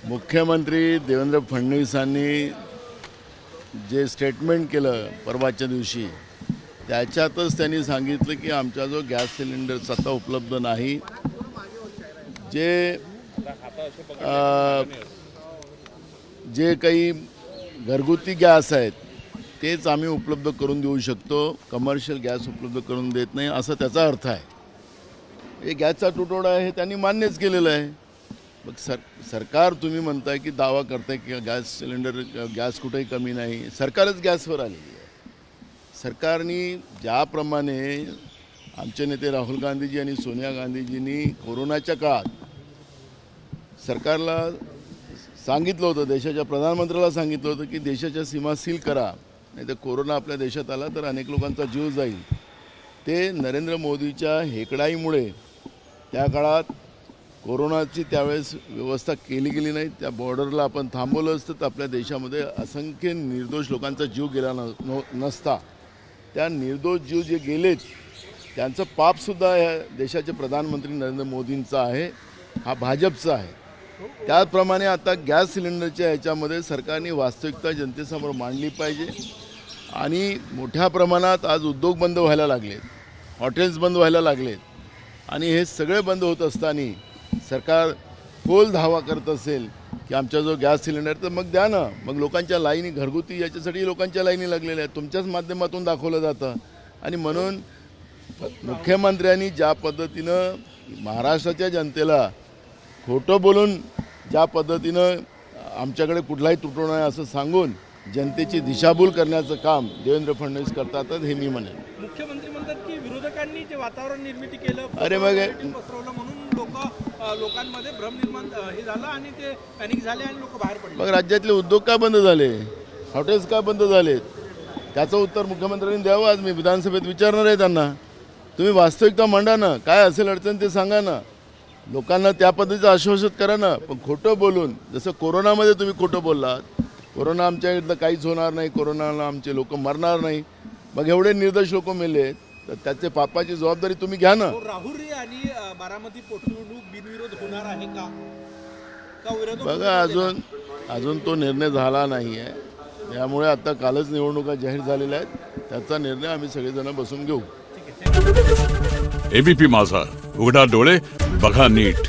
मुख्यमंत्री देवेंद्र फडणवीसांनी जे स्टेटमेंट केलं परवाच्या दिवशी त्याच्यातच त्यांनी सांगितलं की आमचा जो गॅस सिलेंडर आता उपलब्ध नाही. जे काही घरगुती गॅस आहेत तेच आम्ही उपलब्ध करून देऊ शकतो, कमर्शियल गॅस उपलब्ध करून देत नाही असं त्याचा अर्थ आहे. हे गॅसचा तुटवडा आहे हे त्यांनी मान्यच केलेलं आहे. मग सरकार तुम्ही म्हणताय की दावा करताय की गॅस सिलेंडर गॅस कुठेही कमी नाही. सरकारच गॅसवर आलेली आहे. सरकारने ज्याप्रमाणे आमचे नेते राहुल गांधीजी आणि सोनिया गांधीजींनी कोरोनाच्या काळात सरकारला सांगितलं होतं, देशाच्या प्रधानमंत्र्याला सांगितलं होतं की देशाच्या सीमा सील करा, नाही तर कोरोना आपल्या देशात आला तर अनेक लोकांचा जीव जाईल. ते नरेंद्र मोदीच्या हेकडाईमुळे त्या काळात कोरोनाची त्यावेळेस व्यवस्था केली गेली नाही. त्या बॉर्डरला आपण थांबवलं असतं तर आपल्या देशामध्ये असंख्य निर्दोष लोकांचा जीव गेला नसता. त्या निर्दोष जीव जे गेलेत त्यांचं पापसुद्धा या देशाचे प्रधानमंत्री नरेंद्र मोदींचं आहे, हा भाजपचा आहे. त्याचप्रमाणे आता गॅस सिलेंडरच्या ह्याच्यामध्ये सरकारने वास्तविकता जनतेसमोर मांडली पाहिजे. आणि मोठ्या प्रमाणात आज उद्योग बंद व्हायला लागलेत, हॉटेल्स बंद व्हायला लागलेत आणि हे सगळे बंद होत असताना सरकार खोल धावा करत असेल की आमचा जो गॅस सिलेंडर तर मग द्या ना. मग लोकांच्या लाईनी घरगुती याच्यासाठी लोकांच्या लाईनी लागलेल्या आहेत, तुमच्याच माध्यमातून दाखवलं जातं. आणि म्हणून मुख्यमंत्र्यांनी ज्या पद्धतीनं महाराष्ट्राच्या जनतेला खोटं बोलून ज्या पद्धतीनं आमच्याकडे कुठलाही तुटवडा नाही असं सांगून जनतेची दिशाभूल करण्याचं काम देवेंद्र फडणवीस करतात हे मी म्हणेन. मुख्यमंत्री म्हणतात की विरोधकांनी जे वातावरण निर्मिती केलं, अरे मग पसरवलं म्हणून लोकांमध्ये भ्रम निर्माण हे झालं आणि ते पॅनिक झाले आणि लोक बाहेर पडले. मग राज्यातले उद्योग का बंद झाले, हॉटेल्स का बंद झालेत, त्याचं उत्तर मुख्यमंत्र्यांनी द्यावं. आज मी विधानसभेत विचारणार आहे त्यांना. तुम्ही वास्तविकता मांडा ना, काय असेल अडचण ते सांगा ना, लोकांना त्या पद्धतीचं आश्वासित करा ना. पण खोटं बोलून, जसं कोरोनामध्ये तुम्ही खोटं बोललात, कोरोना आमच्या इथलं काहीच होणार नाही, कोरोनाला आमचे लोक मरणार नाही, मग एवढे निर्दोष लोक मेले तर त्याचे पापाची जबाबदारी तुम्ही घ्या ना. राहुरी आणि बारामती पोटनिवडणूक बिनविरोध होणार आहे का विरोध? बघा अजून तो निर्णय झाला नाही आहे. त्यामुळे आता कालच निवडणुका जाहीर झालेल्या आहेत, त्याचा निर्णय आम्ही सगळेजण बसून घेऊ. एबीपी माझा, उघडा डोळे बघा नीट.